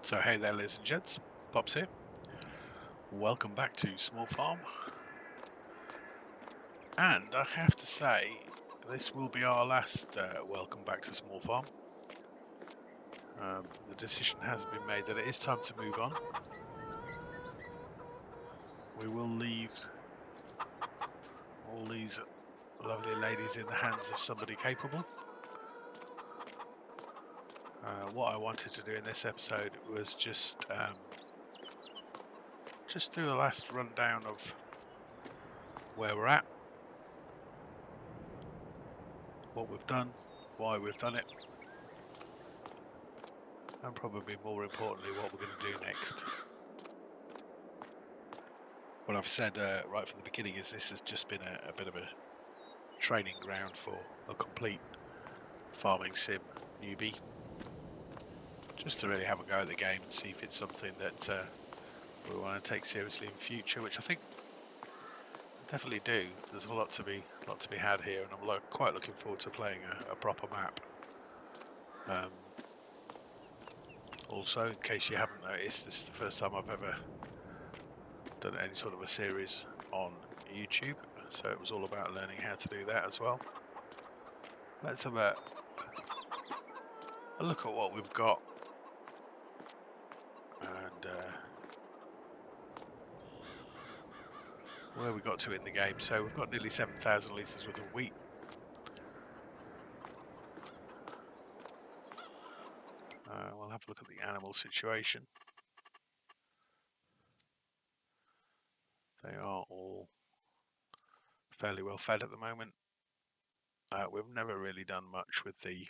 So hey there, ladies and gents, Pops here. Welcome back to Small Farm. And I have to say, this will be our last welcome back to Small Farm. The decision has been made that it is time to move on. We will leave all these lovely ladies in the hands of somebody capable. What I wanted to do in this episode was just do a last rundown of where we're at, what we've done, why we've done it, and probably more importantly what we're going to do next. What I've said right from the beginning is this has just been a bit of a training ground for a complete farming sim newbie, just to really have a go at the game and see if it's something that we want to take seriously in future, which I think I definitely do. There's a lot to be had here, and I'm quite looking forward to playing a proper map. Also, in case you haven't noticed, this is the first time I've ever done any sort of a series on YouTube, so it was all about learning how to do that as well. Let's have a look at what we've got and where we got to in the game. So we've got nearly 7,000 litres worth of wheat. We'll have a look at the animal situation. They are all fairly well fed at the moment. We've never really done much with the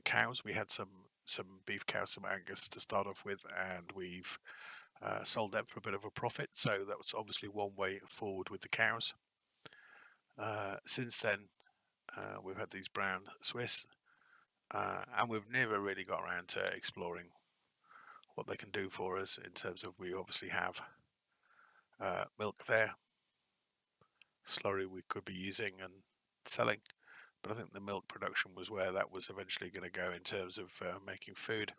cows. We had some beef cows, some Angus to start off with, and we've sold them for a bit of a profit. So that was obviously one way forward with the cows. Since then, we've had these brown Swiss, and we've never really got around to exploring what they can do for us in terms of, we obviously have milk there, slurry we could be using and selling, but I think the milk production was where that was eventually going to go in terms of making food.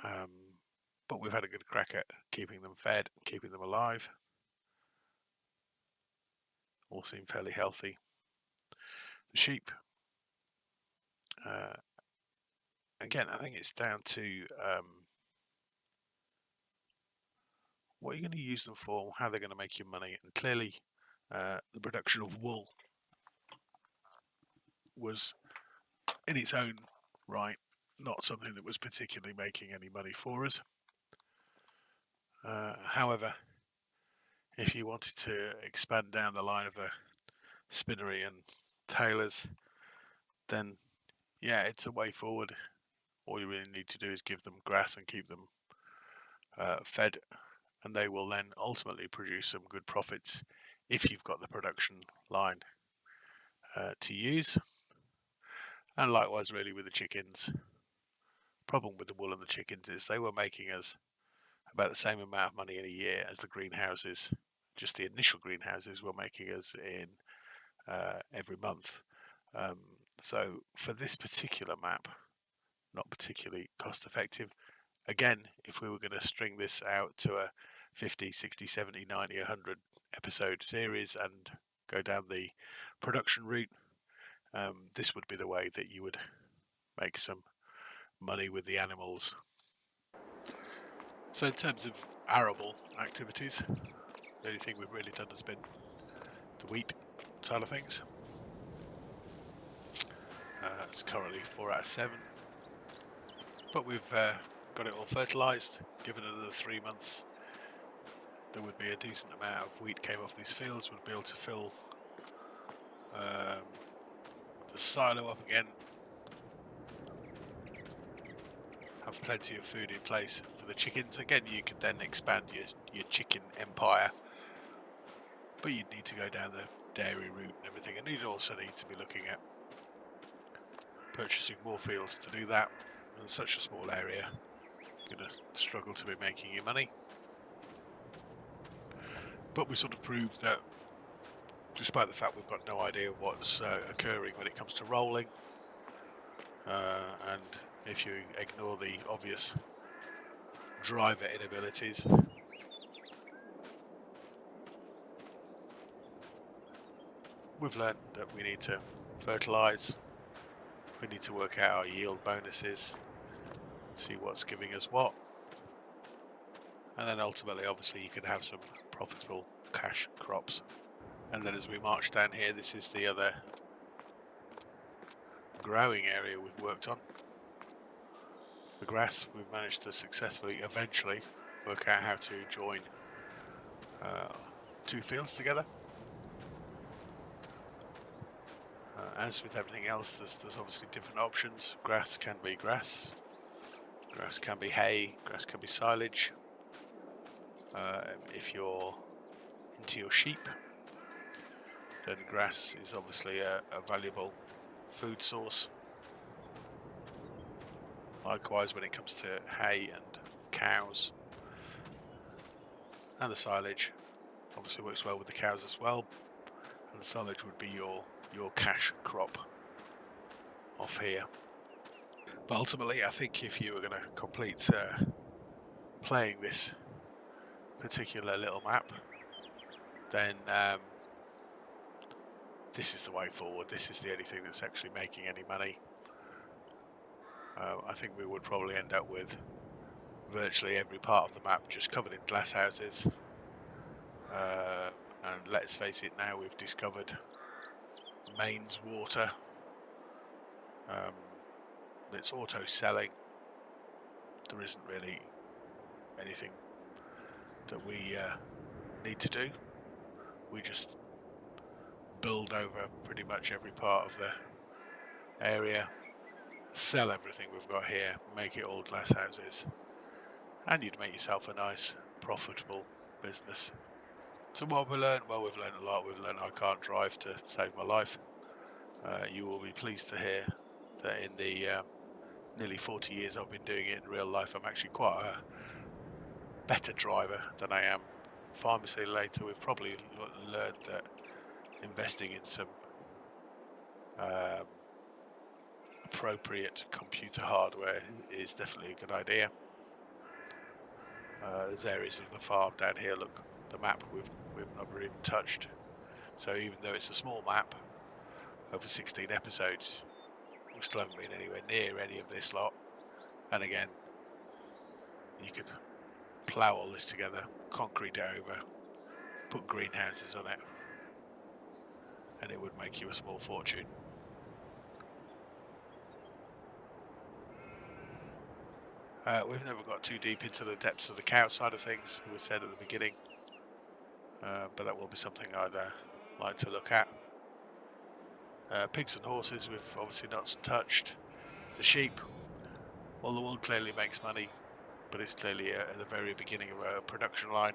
But we've had a good crack at keeping them fed, keeping them alive. All seem fairly healthy. The sheep, again, I think it's down to what you're going to use them for, how they're going to make you money, and clearly the production of wool was in its own right not something that was particularly making any money for us. However, if you wanted to expand down the line of the spinnery and tailors, then yeah, it's a way forward. All you really need to do is give them grass and keep them fed, and they will then ultimately produce some good profits if you've got the production line to use. And likewise really with the chickens. Problem with the wool and the chickens is they were making us about the same amount of money in a year as the greenhouses. Just the initial greenhouses were making us in every month. So for this particular map, not particularly cost effective. Again, if we were going to string this out to a 50, 60, 70, 90, 100 episode series and go down the production route, this would be the way that you would make some money with the animals. So in terms of arable activities, the only thing we've really done has been the wheat side of things. It's currently 4 out of 7, but we've got it all fertilised. Given another 3 months, there would be a decent amount of wheat came off these fields. We'd be able to fill the silo up again, have plenty of food in place for the chickens. Again, you could then expand your chicken empire, but you'd need to go down the dairy route and everything, and you'd also need to be looking at purchasing more fields to do that. In such a small area, you're going to struggle to be making your money. But we sort of proved that, despite the fact we've got no idea what's occurring when it comes to rolling, and if you ignore the obvious driver inabilities. We've learned that we need to fertilise, we need to work out our yield bonuses, see what's giving us what, and then ultimately obviously you can have some profitable cash crops. And then as we march down here, this is the other growing area we've worked on. The grass, we've managed to successfully eventually work out how to join two fields together. As with everything else, there's obviously different options. Grass can be grass can be hay, grass can be silage. If you're into your sheep, then grass is obviously a valuable food source. Likewise, when it comes to hay and cows, and the silage obviously works well with the cows as well, and the silage would be your cash crop off here. But ultimately, I think if you were going to complete playing this particular little map, then this is the way forward. This is the only thing that's actually making any money. I think we would probably end up with virtually every part of the map just covered in glass houses. And let's face it, now we've discovered mains water. It's auto selling. There isn't really anything that we need to do. We just build over pretty much every part of the area, sell everything we've got here, make it all glass houses, and you'd make yourself a nice profitable business. So what we learned? Well, we've learned a lot. We've learned I can't drive to save my life. You will be pleased to hear that in the nearly 40 years I've been doing it in real life, I'm actually quite a better driver than I am pharmacy later. We've probably learned that investing in some appropriate computer hardware is definitely a good idea. There's areas of the farm down here, look, the map we've never even touched. So even though it's a small map, over 16 episodes, we still haven't been anywhere near any of this lot. And again, you could plough all this together, concrete it over, put greenhouses on it, and it would make you a small fortune. We've never got too deep into the depths of the cow side of things, as we said at the beginning, but that will be something I'd like to look at. Pigs and horses we've obviously not touched. The sheep, well, the wool clearly makes money, but it's clearly at the very beginning of a production line.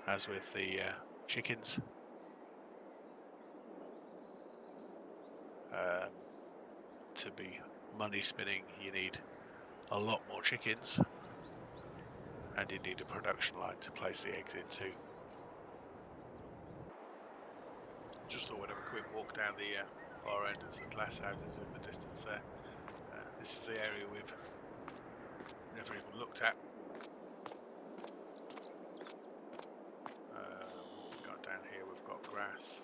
As with the chickens. To be money spinning, you need a lot more chickens, and you need a production line to place the eggs into. Just thought we'd have a quick walk down the far end of the glass houses in the distance there. This is the area we've never even looked at. What we've got down here, we've got grass,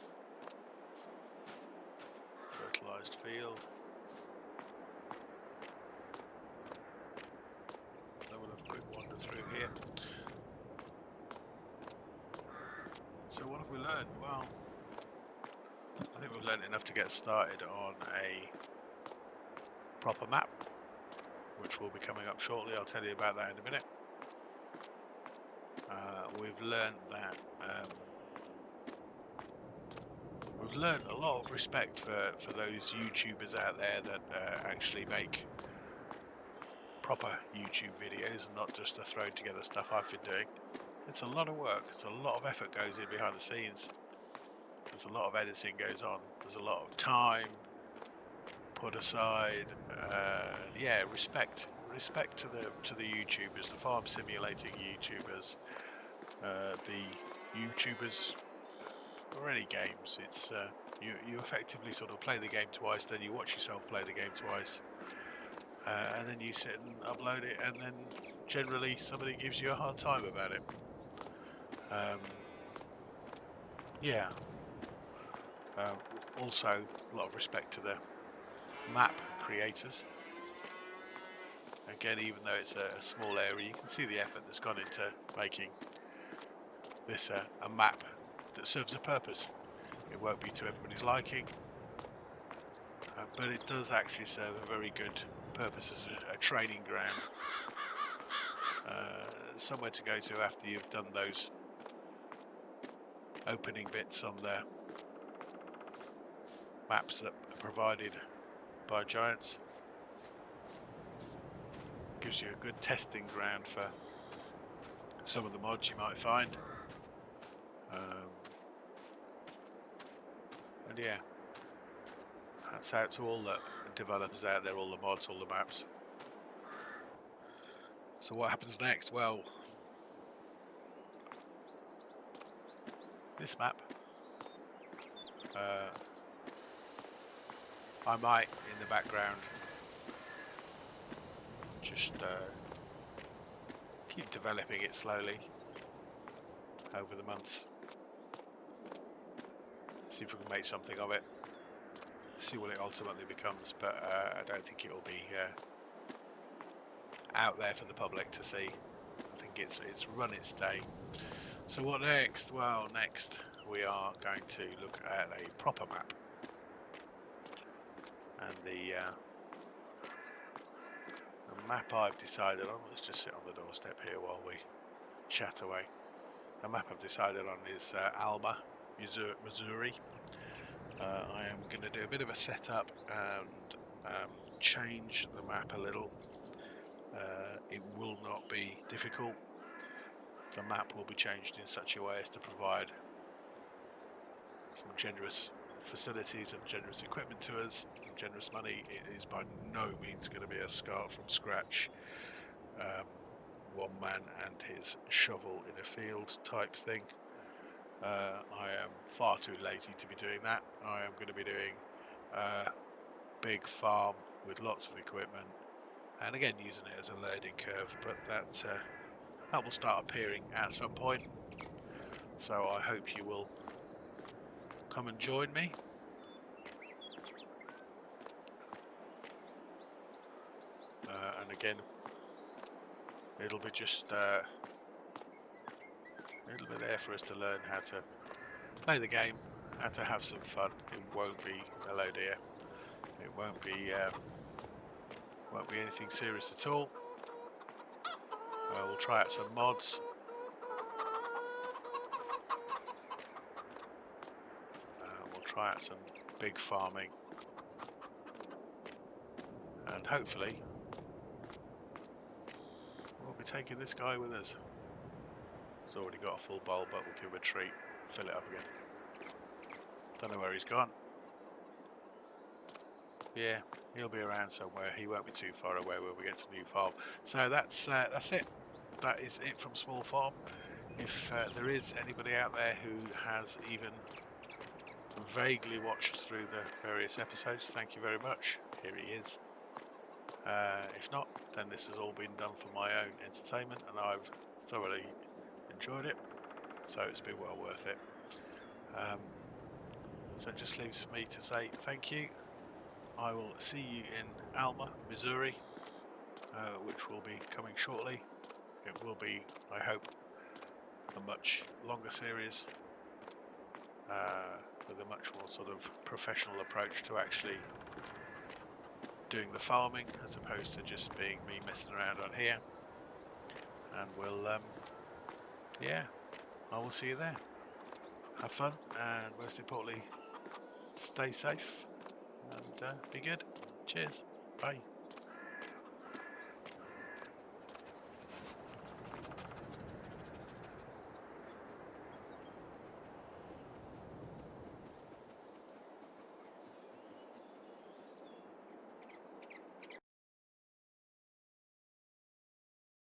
fertilised field. So we'll have a quick wander through here. So what have we learned? Well, I think we've learned enough to get started on a proper map, which will be coming up shortly. I'll tell you about that in a minute. We've learned that we've learned a lot of respect for those YouTubers out there that actually make proper YouTube videos and not just the thrown together stuff I've been doing. It's a lot of work, it's a lot of effort goes in behind the scenes. There's a lot of editing goes on, there's a lot of time put aside. Yeah, respect to the YouTubers, the farm simulating YouTubers, the YouTubers or any games. It's You effectively sort of play the game twice, then you watch yourself play the game twice, and then you sit and upload it, and then generally somebody gives you a hard time about it. Yeah. Also, a lot of respect to the map creators. Again, even though it's a small area, you can see the effort that's gone into making this a map that serves a purpose. It won't be to everybody's liking, but it does actually serve a very good purpose as a training ground. Somewhere to go to after you've done those opening bits on the maps that are provided by Giants. Gives you a good testing ground for some of the mods you might find. And yeah, that's out to all the developers out there, all the mods, all the maps. So what happens next? Well, this map, I might in the background just keep developing it slowly over the months. See if we can make something of it. See what it ultimately becomes, but I don't think it will be out there for the public to see. I think it's run its day. So what next? Well, next we are going to look at a proper map, and the map I've decided on. Let's just sit on the doorstep here while we chat away. The map I've decided on is Alma, Missouri. I am going to do a bit of a setup and change the map a little. It will not be difficult. The map will be changed in such a way as to provide some generous facilities and generous equipment to us, and generous money. It is by no means going to be a start from scratch, one man and his shovel in a field type thing. I am far too lazy to be doing that. I am going to be doing a big farm with lots of equipment, and again using it as a learning curve, but that will start appearing at some point. So I hope you will come and join me. And again, it'll be just it'll be there for us to learn how to play the game, how to have some fun. It won't be Melodia. It won't be anything serious at all. We'll try out some mods. We'll try out some big farming, and hopefully we'll be taking this guy with us. He's already got a full bowl, but we'll give him a treat, fill it up again. Don't know where he's gone. Yeah, he'll be around somewhere. He won't be too far away when we get to New Farm. So that's it. That is it from Small Farm. If there is anybody out there who has even vaguely watched through the various episodes, thank you very much. Here he is. If not, then this has all been done for my own entertainment, and I've thoroughly enjoyed it, so it's been well worth it. So it just leaves for me to say thank you. I will see you in Alma, Missouri, which will be coming shortly. It will be, I hope, a much longer series with a much more sort of professional approach to actually doing the farming, as opposed to just being me messing around on here. And we'll, yeah, I will see you there. Have fun, and most importantly, stay safe and be good. Cheers. Bye.